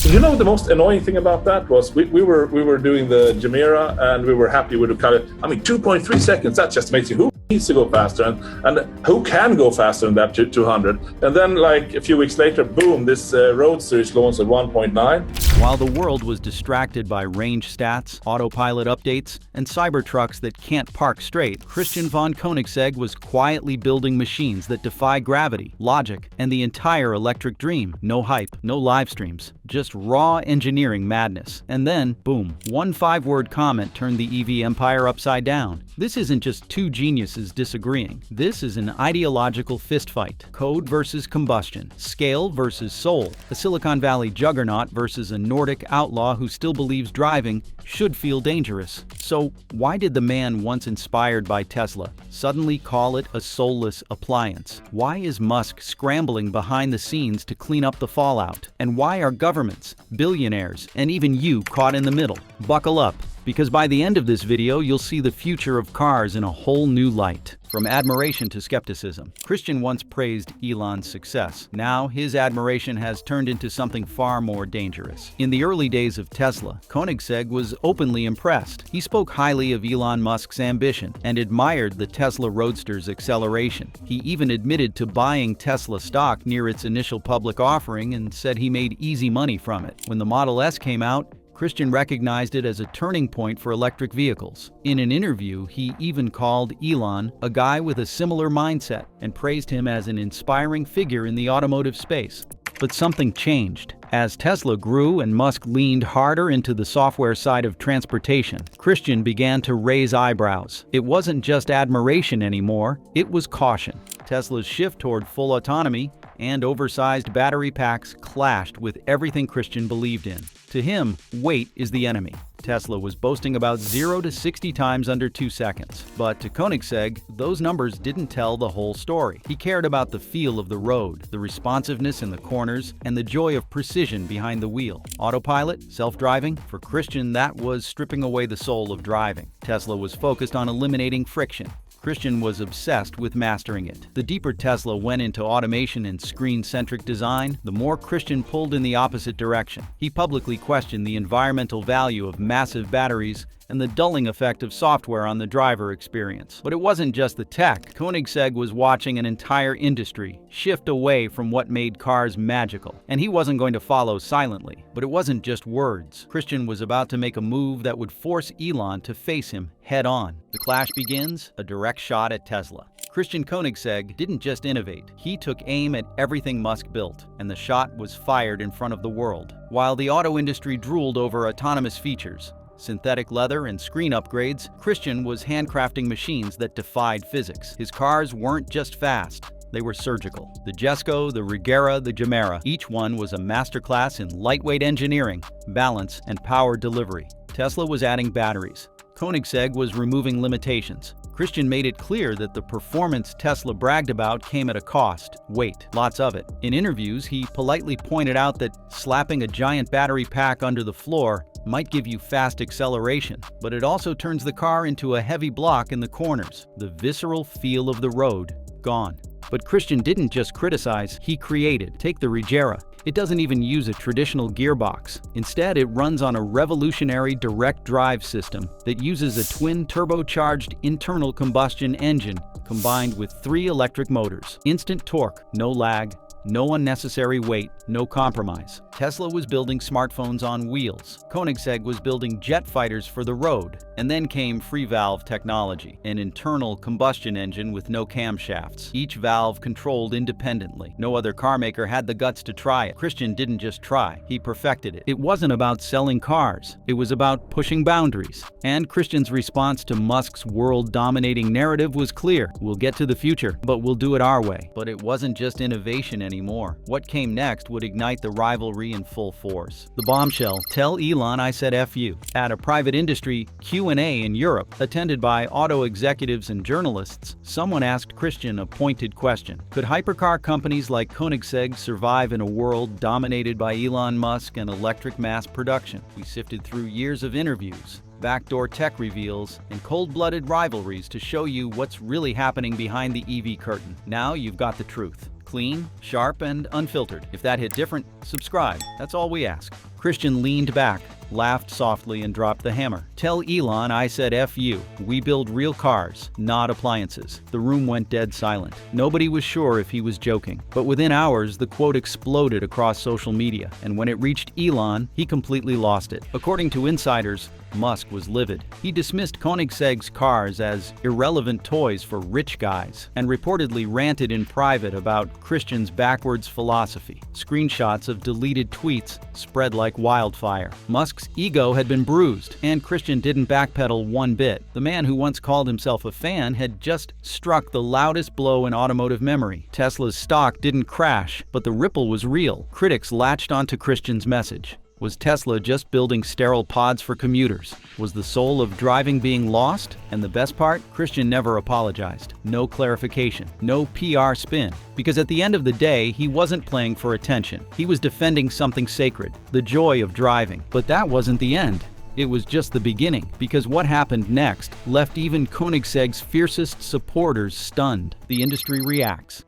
You know, the most annoying thing about that was we were doing the Jumeirah and we were happy with the color. I mean, 2.3 seconds, that's just amazing. Who needs to go faster and who can go faster than that to 200? And then like a few weeks later, boom, this Roadster is launched at 1.9. While the world was distracted by range stats, autopilot updates, and Cybertrucks that can't park straight, Christian von Koenigsegg was quietly building machines that defy gravity, logic, and the entire electric dream. No hype, no live streams, just raw engineering madness. And then, boom, one 5-word comment turned the EV empire upside down. This isn't just two geniuses disagreeing. This is an ideological fistfight. Code versus combustion. Scale versus soul. A Silicon Valley juggernaut versus a Nordic outlaw who still believes driving should feel dangerous. So, why did the man once inspired by Tesla suddenly call it a soulless appliance? Why is Musk scrambling behind the scenes to clean up the fallout? And why are governments, billionaires, and even you caught in the middle? Buckle up, because by the end of this video, you'll see the future of cars in a whole new light. From admiration to skepticism. Christian once praised Elon's success. Now, his admiration has turned into something far more dangerous. In the early days of Tesla, Koenigsegg was openly impressed. He spoke highly of Elon Musk's ambition and admired the Tesla Roadster's acceleration. He even admitted to buying Tesla stock near its initial public offering and said he made easy money from it. When the Model S came out, Christian recognized it as a turning point for electric vehicles. In an interview, he even called Elon a guy with a similar mindset and praised him as an inspiring figure in the automotive space. But something changed. As Tesla grew and Musk leaned harder into the software side of transportation, Christian began to raise eyebrows. It wasn't just admiration anymore, it was caution. Tesla's shift toward full autonomy and oversized battery packs clashed with everything Christian believed in. To him, weight is the enemy. Tesla was boasting about 0 to 60 times under 2 seconds. But to Koenigsegg, those numbers didn't tell the whole story. He cared about the feel of the road, the responsiveness in the corners, and the joy of precision behind the wheel. Autopilot, self-driving, for Christian that was stripping away the soul of driving. Tesla was focused on eliminating friction. Christian was obsessed with mastering it. The deeper Tesla went into automation and screen-centric design, the more Christian pulled in the opposite direction. He publicly questioned the environmental value of massive batteries and the dulling effect of software on the driver experience. But it wasn't just the tech. Koenigsegg was watching an entire industry shift away from what made cars magical. And he wasn't going to follow silently. But it wasn't just words. Christian was about to make a move that would force Elon to face him head-on. The clash begins, a direct shot at Tesla. Christian Koenigsegg didn't just innovate, he took aim at everything Musk built, and the shot was fired in front of the world. While the auto industry drooled over autonomous features, synthetic leather, and screen upgrades, Christian was handcrafting machines that defied physics. His cars weren't just fast, they were surgical. The Jesko, the Regera, the Jumeirah, each one was a masterclass in lightweight engineering, balance, and power delivery. Tesla was adding batteries. Koenigsegg was removing limitations. Christian made it clear that the performance Tesla bragged about came at a cost, weight, lots of it. In interviews, he politely pointed out that slapping a giant battery pack under the floor might give you fast acceleration, but it also turns the car into a heavy block in the corners. The visceral feel of the road, gone. But Christian didn't just criticize, he created. Take the Regera. It doesn't even use a traditional gearbox. Instead, it runs on a revolutionary direct drive system that uses a twin turbocharged internal combustion engine combined with 3 electric motors. Instant torque, no lag, no unnecessary weight, no compromise. Tesla was building smartphones on wheels. Koenigsegg was building jet fighters for the road. And then came free valve technology, an internal combustion engine with no camshafts. Each valve controlled independently. No other car maker had the guts to try it. Christian didn't just try, he perfected it. It wasn't about selling cars, it was about pushing boundaries. And Christian's response to Musk's world-dominating narrative was clear. We'll get to the future, but we'll do it our way. But it wasn't just innovation anymore. What came next would ignite the rivalry in full force. The Bombshell, "Tell Elon I said F you," at a private industry Q&A in Europe, attended by auto executives and journalists, someone asked Christian a pointed question. Could hypercar companies like Koenigsegg survive in a world dominated by Elon Musk and electric mass production? We sifted through years of interviews, backdoor tech reveals, and cold-blooded rivalries to show you what's really happening behind the EV curtain. Now you've got the truth. Clean, sharp, and unfiltered. If that hit different, subscribe. That's all we ask. Christian leaned back, laughed softly, and dropped the hammer. Tell Elon I said F you. We build real cars, not appliances. The room went dead silent. Nobody was sure if he was joking. But within hours, the quote exploded across social media, and when it reached Elon, he completely lost it. According to insiders, Musk was livid. He dismissed Koenigsegg's cars as irrelevant toys for rich guys, and reportedly ranted in private about Christian's backwards philosophy. Screenshots of deleted tweets spread like wildfire. Musk's ego had been bruised, and Christian didn't backpedal one bit. The man who once called himself a fan had just struck the loudest blow in automotive memory. Tesla's stock didn't crash, but the ripple was real. Critics latched onto Christian's message. Was Tesla just building sterile pods for commuters? Was the soul of driving being lost? And the best part? Christian never apologized. No clarification. No PR spin. Because at the end of the day, he wasn't playing for attention. He was defending something sacred, the joy of driving. But that wasn't the end. It was just the beginning, because what happened next left even Koenigsegg's fiercest supporters stunned. The industry reacts.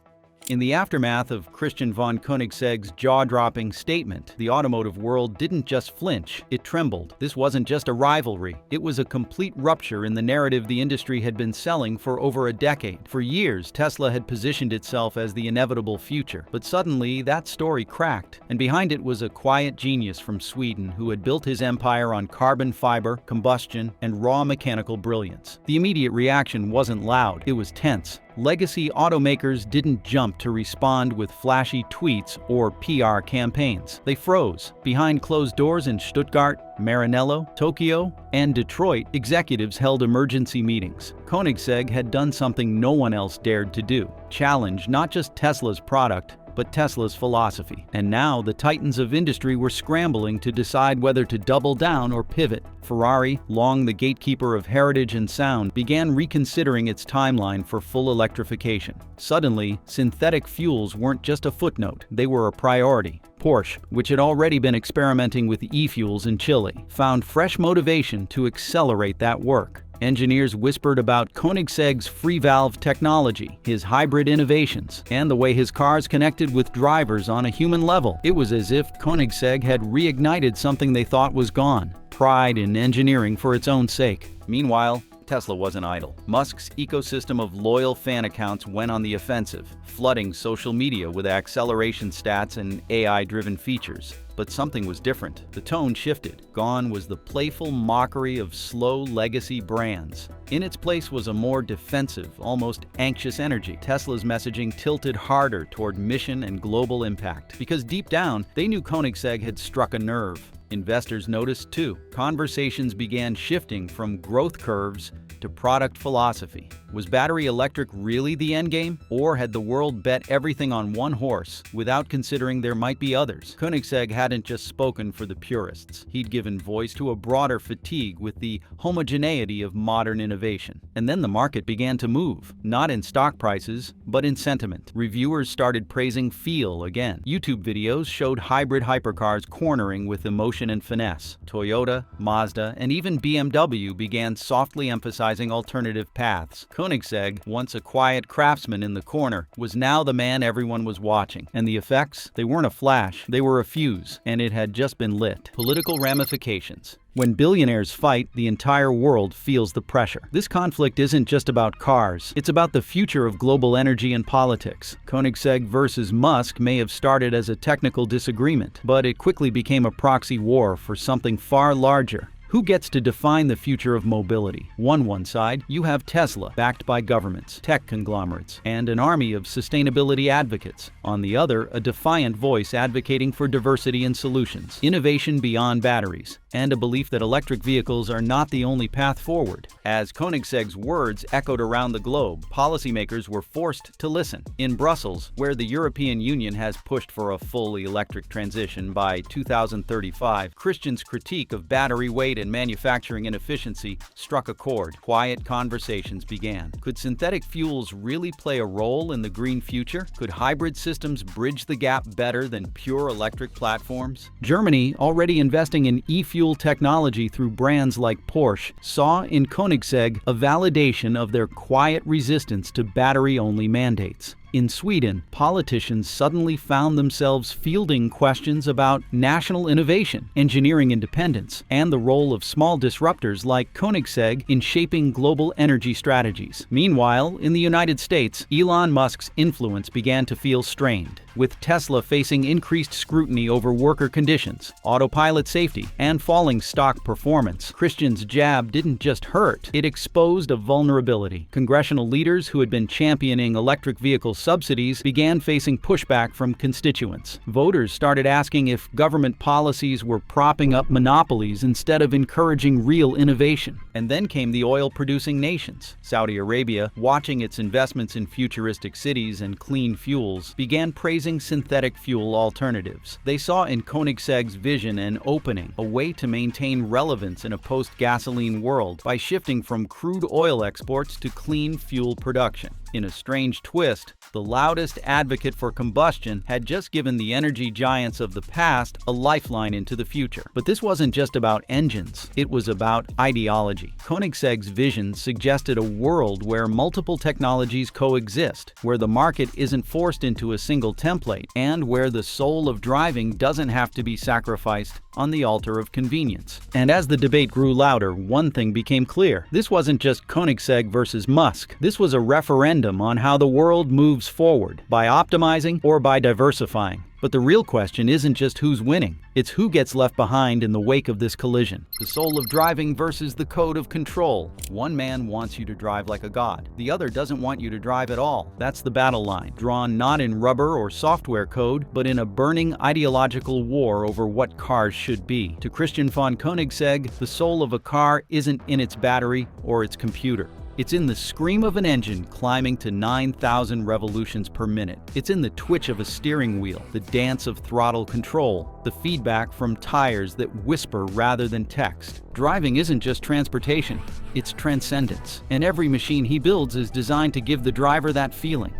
In the aftermath of Christian von Koenigsegg's jaw-dropping statement, the automotive world didn't just flinch, it trembled. This wasn't just a rivalry, it was a complete rupture in the narrative the industry had been selling for over a decade. For years, Tesla had positioned itself as the inevitable future, but suddenly that story cracked, and behind it was a quiet genius from Sweden who had built his empire on carbon fiber, combustion, and raw mechanical brilliance. The immediate reaction wasn't loud, it was tense. Legacy automakers didn't jump to respond with flashy tweets or PR campaigns. They froze. Behind closed doors in Stuttgart, Maranello, Tokyo, and Detroit, executives held emergency meetings. Koenigsegg had done something no one else dared to do: challenge not just Tesla's product, but Tesla's philosophy. And now the titans of industry were scrambling to decide whether to double down or pivot. Ferrari, long the gatekeeper of heritage and sound, began reconsidering its timeline for full electrification. Suddenly, synthetic fuels weren't just a footnote, they were a priority. Porsche, which had already been experimenting with e-fuels in Chile, found fresh motivation to accelerate that work. Engineers whispered about Koenigsegg's free valve technology, his hybrid innovations, and the way his cars connected with drivers on a human level. It was as if Koenigsegg had reignited something they thought was gone: pride in engineering for its own sake. Meanwhile, Tesla wasn't idle. Musk's ecosystem of loyal fan accounts went on the offensive, flooding social media with acceleration stats and AI-driven features. But something was different. The tone shifted. Gone was the playful mockery of slow legacy brands. In its place was a more defensive, almost anxious energy. Tesla's messaging tilted harder toward mission and global impact, because deep down, they knew Koenigsegg had struck a nerve. Investors noticed too. Conversations began shifting from growth curves to product philosophy. Was battery electric really the endgame? Or had the world bet everything on one horse without considering there might be others? Koenigsegg hadn't just spoken for the purists. He'd given voice to a broader fatigue with the homogeneity of modern innovation. And then the market began to move, not in stock prices, but in sentiment. Reviewers started praising feel again. YouTube videos showed hybrid hypercars cornering with emotion and finesse. Toyota, Mazda, and even BMW began softly emphasizing alternative paths. Koenigsegg, once a quiet craftsman in the corner, was now the man everyone was watching. And the effects? They weren't a flash, they were a fuse, and it had just been lit. Political ramifications. When billionaires fight, the entire world feels the pressure. This conflict isn't just about cars, it's about the future of global energy and politics. Koenigsegg versus Musk may have started as a technical disagreement, but it quickly became a proxy war for something far larger. Who gets to define the future of mobility? On one side, you have Tesla, backed by governments, tech conglomerates, and an army of sustainability advocates. On the other, a defiant voice advocating for diversity and solutions, innovation beyond batteries, and a belief that electric vehicles are not the only path forward. As Koenigsegg's words echoed around the globe, policymakers were forced to listen. In Brussels, where the European Union has pushed for a fully electric transition by 2035, Christian's critique of battery weight and manufacturing inefficiency struck a chord. Quiet conversations began. Could synthetic fuels really play a role in the green future? Could hybrid systems bridge the gap better than pure electric platforms? Germany, already investing in e-fuel technology through brands like Porsche, saw in Koenigsegg a validation of their quiet resistance to battery-only mandates. In Sweden, politicians suddenly found themselves fielding questions about national innovation, engineering independence, and the role of small disruptors like Koenigsegg in shaping global energy strategies. Meanwhile, in the United States, Elon Musk's influence began to feel strained, with Tesla facing increased scrutiny over worker conditions, autopilot safety, and falling stock performance. Christian's jab didn't just hurt, it exposed a vulnerability. Congressional leaders who had been championing electric vehicle subsidies began facing pushback from constituents. Voters started asking if government policies were propping up monopolies instead of encouraging real innovation. And then came the oil-producing nations. Saudi Arabia, watching its investments in futuristic cities and clean fuels, began praising synthetic fuel alternatives. They saw in Koenigsegg's vision an opening, a way to maintain relevance in a post-gasoline world by shifting from crude oil exports to clean fuel production. In a strange twist, the loudest advocate for combustion had just given the energy giants of the past a lifeline into the future. But this wasn't just about engines, it was about ideology. Koenigsegg's vision suggested a world where multiple technologies coexist, where the market isn't forced into a single template, and where the soul of driving doesn't have to be sacrificed on the altar of convenience. And as the debate grew louder, one thing became clear. This wasn't just Koenigsegg versus Musk. This was a referendum on how the world moves forward, by optimizing or by diversifying. But the real question isn't just who's winning, it's who gets left behind in the wake of this collision. The soul of driving versus the code of control. One man wants you to drive like a god. The other doesn't want you to drive at all. That's the battle line, drawn not in rubber or software code, but in a burning ideological war over what cars should be. To Christian von Koenigsegg, the soul of a car isn't in its battery or its computer. It's in the scream of an engine climbing to 9,000 revolutions per minute. It's in the twitch of a steering wheel, the dance of throttle control, the feedback from tires that whisper rather than text. Driving isn't just transportation, it's transcendence. And every machine he builds is designed to give the driver that feeling,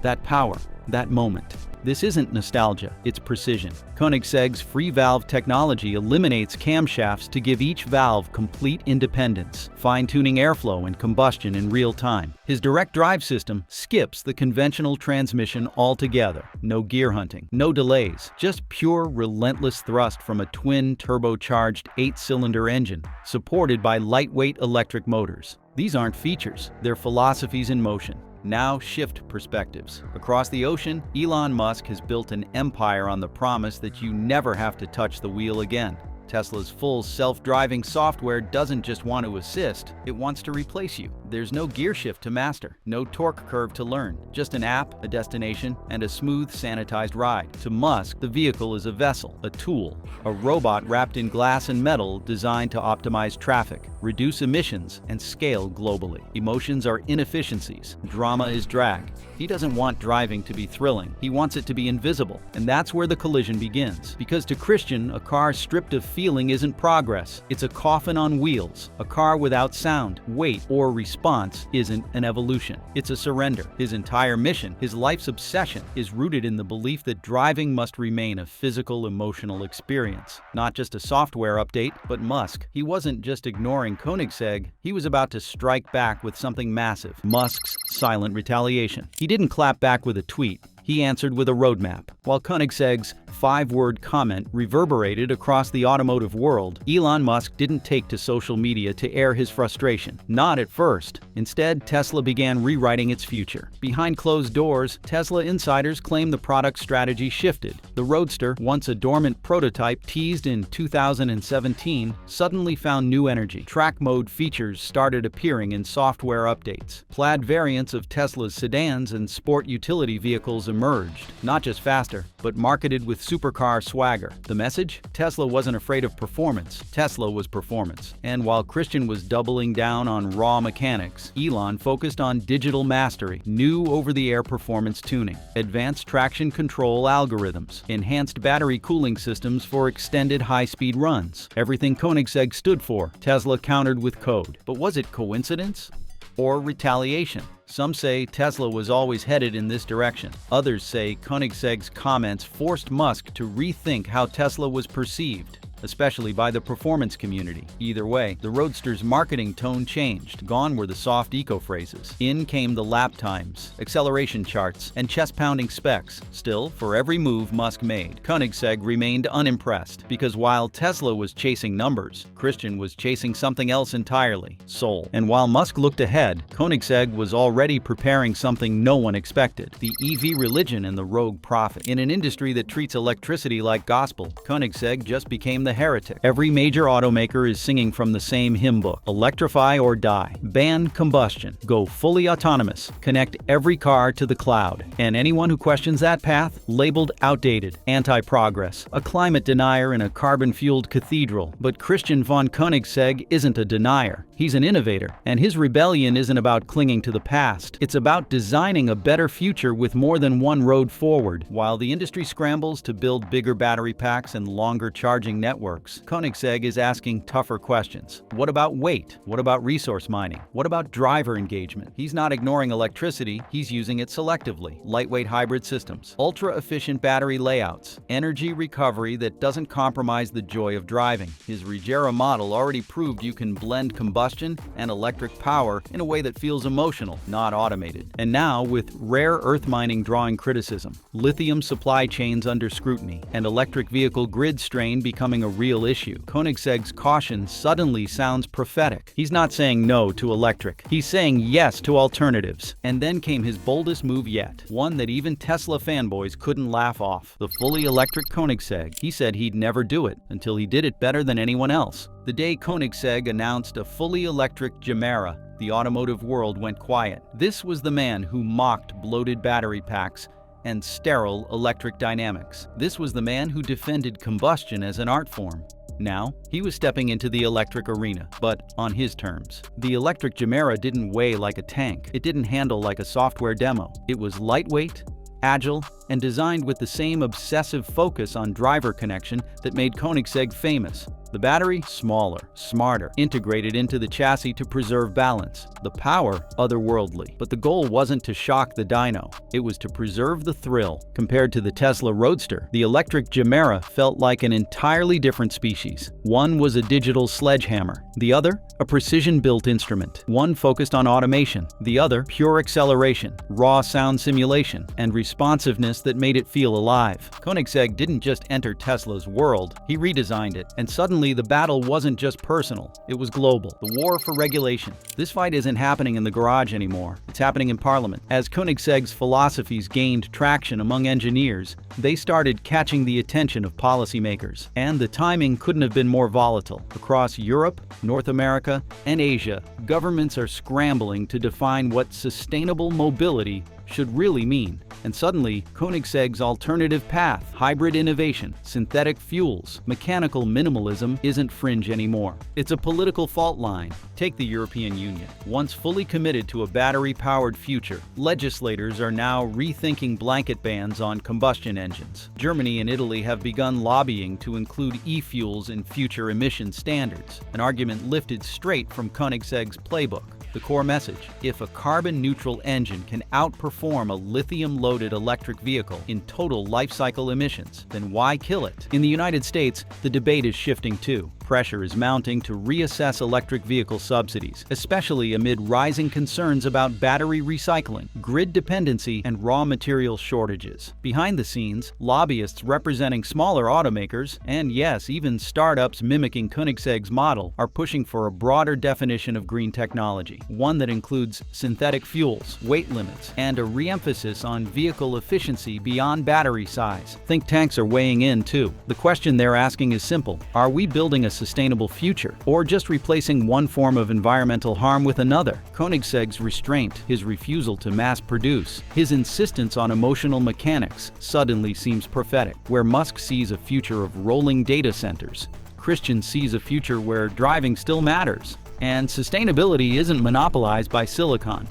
that power, that moment. This isn't nostalgia, it's precision. Koenigsegg's free valve technology eliminates camshafts to give each valve complete independence, fine-tuning airflow and combustion in real time. His direct drive system skips the conventional transmission altogether. No gear hunting, no delays, just pure relentless thrust from a twin turbocharged 8-cylinder engine, supported by lightweight electric motors. These aren't features, they're philosophies in motion. Now shift perspectives. Across the ocean, Elon Musk has built an empire on the promise that you never have to touch the wheel again. Tesla's full self-driving software doesn't just want to assist, it wants to replace you. There's no gear shift to master, no torque curve to learn, just an app, a destination, and a smooth, sanitized ride. To Musk, the vehicle is a vessel, a tool, a robot wrapped in glass and metal designed to optimize traffic, reduce emissions, and scale globally. Emotions are inefficiencies, drama is drag. He doesn't want driving to be thrilling, he wants it to be invisible, and that's where the collision begins. Because to Christian, a car stripped of feeling isn't progress, it's a coffin on wheels. A car without sound, weight, or response isn't an evolution, it's a surrender. His entire mission, his life's obsession, is rooted in the belief that driving must remain a physical, emotional experience. Not just a software update, but Musk. He wasn't just ignoring Koenigsegg, he was about to strike back with something massive. Musk's silent retaliation. He didn't clap back with a tweet. He answered with a roadmap. While Koenigsegg's 5-word comment reverberated across the automotive world, Elon Musk didn't take to social media to air his frustration. Not at first. Instead, Tesla began rewriting its future. Behind closed doors, Tesla insiders claim the product strategy shifted. The Roadster, once a dormant prototype teased in 2017, suddenly found new energy. Track mode features started appearing in software updates. Plaid variants of Tesla's sedans and sport utility vehicles emerged, not just faster, but marketed with supercar swagger. The message? Tesla wasn't afraid of performance, Tesla was performance. And while Christian was doubling down on raw mechanics, Elon focused on digital mastery, new over-the-air performance tuning, advanced traction control algorithms, enhanced battery cooling systems for extended high-speed runs. Everything Koenigsegg stood for, Tesla countered with code. But was it coincidence? Or retaliation? Some say Tesla was always headed in this direction. Others say Koenigsegg's comments forced Musk to rethink how Tesla was perceived. especially by the performance community. Either way, the Roadster's marketing tone changed. Gone were the soft eco-phrases. In came the lap times, acceleration charts, and chest-pounding specs. Still, for every move Musk made, Koenigsegg remained unimpressed, because while Tesla was chasing numbers, Christian was chasing something else entirely: soul. And while Musk looked ahead, Koenigsegg was already preparing something no one expected: the EV religion and the rogue prophet. In an industry that treats electricity like gospel, Koenigsegg just became the heretic. Every major automaker is singing from the same hymn book: electrify or die, ban combustion, go fully autonomous, connect every car to the cloud. And anyone who questions that path, labeled outdated, anti-progress, a climate denier in a carbon-fueled cathedral. But Christian von Koenigsegg isn't a denier. He's an innovator, and his rebellion isn't about clinging to the past. It's about designing a better future with more than one road forward. While the industry scrambles to build bigger battery packs and longer charging networks, Koenigsegg is asking tougher questions. What about weight? What about resource mining? What about driver engagement? He's not ignoring electricity, he's using it selectively. Lightweight hybrid systems, ultra-efficient battery layouts, energy recovery that doesn't compromise the joy of driving. His Regera model already proved you can blend combustion and electric power in a way that feels emotional, not automated. And now, with rare earth mining drawing criticism, lithium supply chains under scrutiny, and electric vehicle grid strain becoming a real issue, Koenigsegg's caution suddenly sounds prophetic. He's not saying no to electric, he's saying yes to alternatives. And then came his boldest move yet, one that even Tesla fanboys couldn't laugh off: the fully electric Koenigsegg. He said he'd never do it until he did it better than anyone else. The day Koenigsegg announced a fully electric Gemera, the automotive world went quiet. This was the man who mocked bloated battery packs and sterile electric dynamics. This was the man who defended combustion as an art form. Now, he was stepping into the electric arena, but on his terms. The electric Gemera didn't weigh like a tank. It didn't handle like a software demo. It was lightweight, agile, and designed with the same obsessive focus on driver connection that made Koenigsegg famous. The battery, smaller, smarter, integrated into the chassis to preserve balance. The power, otherworldly. But the goal wasn't to shock the dyno, it was to preserve the thrill. Compared to the Tesla Roadster, the electric Gemera felt like an entirely different species. One was a digital sledgehammer, the other, a precision-built instrument. One focused on automation, the other, pure acceleration, raw sound simulation, and responsiveness that made it feel alive. Koenigsegg didn't just enter Tesla's world, he redesigned it, and suddenly the battle wasn't just personal, it was global. The war for regulation. This fight isn't happening in the garage anymore, it's happening in Parliament. As Koenigsegg's philosophies gained traction among engineers, they started catching the attention of policymakers. And the timing couldn't have been more volatile. Across Europe, North America, and Asia, governments are scrambling to define what sustainable mobility should really mean. And suddenly, Koenigsegg's alternative path, hybrid innovation, synthetic fuels, mechanical minimalism isn't fringe anymore. It's a political fault line. Take the European Union. Once fully committed to a battery-powered future, legislators are now rethinking blanket bans on combustion engines. Germany and Italy have begun lobbying to include e-fuels in future emission standards, an argument lifted straight from Koenigsegg's playbook. The core message: if a carbon-neutral engine can outperform a lithium-loaded electric vehicle in total life cycle emissions, then why kill it? In the United States, the debate is shifting too. Pressure is mounting to reassess electric vehicle subsidies, especially amid rising concerns about battery recycling, grid dependency, and raw material shortages. Behind the scenes, lobbyists representing smaller automakers, and yes, even startups mimicking Koenigsegg's model, are pushing for a broader definition of green technology, one that includes synthetic fuels, weight limits, and a re-emphasis on vehicle efficiency beyond battery size. Think tanks are weighing in too. The question they're asking is simple: are we building a sustainable future, or just replacing one form of environmental harm with another? Koenigsegg's restraint, his refusal to mass produce, his insistence on emotional mechanics suddenly seems prophetic. Where Musk sees a future of rolling data centers, Christian sees a future where driving still matters, and sustainability isn't monopolized by silicon.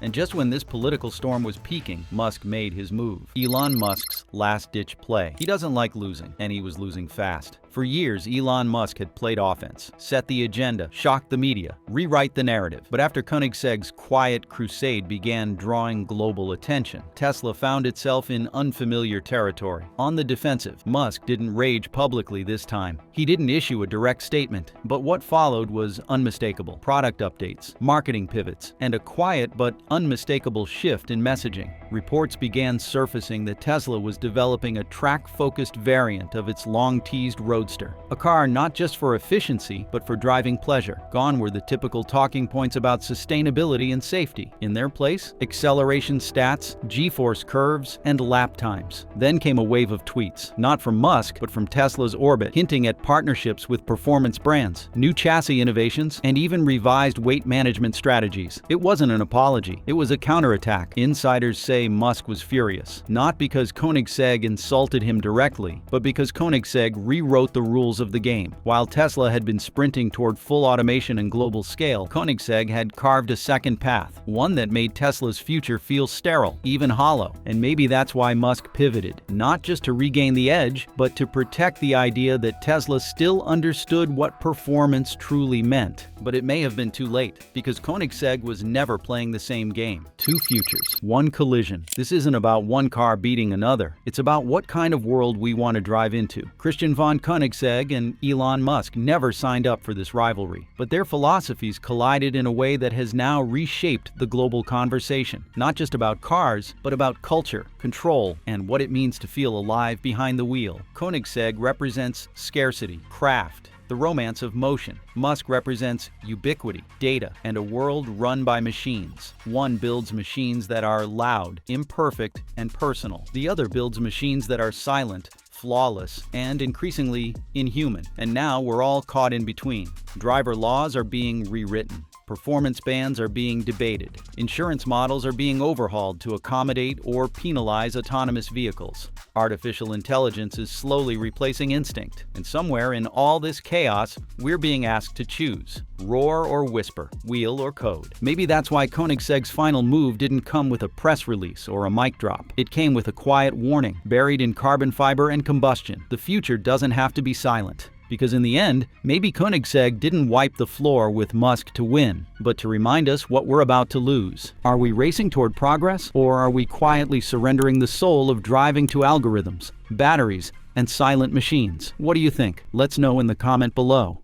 And just when this political storm was peaking, Musk made his move. Elon Musk's last-ditch play. He doesn't like losing, and he was losing fast. For years, Elon Musk had played offense, set the agenda, shocked the media, rewrite the narrative. But after Koenigsegg's quiet crusade began drawing global attention, Tesla found itself in unfamiliar territory. On the defensive, Musk didn't rage publicly this time. He didn't issue a direct statement, but what followed was unmistakable. Product updates, marketing pivots, and a quiet but unmistakable shift in messaging. Reports began surfacing that Tesla was developing a track-focused variant of its long-teased Roadster, a car not just for efficiency, but for driving pleasure. Gone were the typical talking points about sustainability and safety. In their place, acceleration stats, G-force curves, and lap times. Then came a wave of tweets, not from Musk, but from Tesla's orbit, hinting at partnerships with performance brands, new chassis innovations, and even revised weight management strategies. It wasn't an apology, it was a counterattack. Insiders say Musk was furious, not because Koenigsegg insulted him directly, but because Koenigsegg rewrote the rules of the game. While Tesla had been sprinting toward full automation and global scale, Koenigsegg had carved a second path, one that made Tesla's future feel sterile, even hollow. And maybe that's why Musk pivoted, not just to regain the edge, but to protect the idea that Tesla still understood what performance truly meant. But it may have been too late, because Koenigsegg was never playing the same game. Two futures, one collision. This isn't about one car beating another. It's about what kind of world we want to drive into. Christian von Koenigsegg and Elon Musk never signed up for this rivalry, but their philosophies collided in a way that has now reshaped the global conversation. Not just about cars, but about culture, control, and what it means to feel alive behind the wheel. Koenigsegg represents scarcity, craft, the romance of motion. Musk represents ubiquity, data, and a world run by machines. One builds machines that are loud, imperfect, and personal. The other builds machines that are silent, flawless, and increasingly inhuman. And now we're all caught in between. Driver laws are being rewritten. Performance bans are being debated. Insurance models are being overhauled to accommodate or penalize autonomous vehicles. Artificial intelligence is slowly replacing instinct. And somewhere in all this chaos, we're being asked to choose. Roar or whisper, wheel or code. Maybe that's why Koenigsegg's final move didn't come with a press release or a mic drop. It came with a quiet warning, buried in carbon fiber and combustion. The future doesn't have to be silent. Because in the end, maybe Koenigsegg didn't wipe the floor with Musk to win, but to remind us what we're about to lose. Are we racing toward progress, or are we quietly surrendering the soul of driving to algorithms, batteries, and silent machines? What do you think? Let's know in the comment below.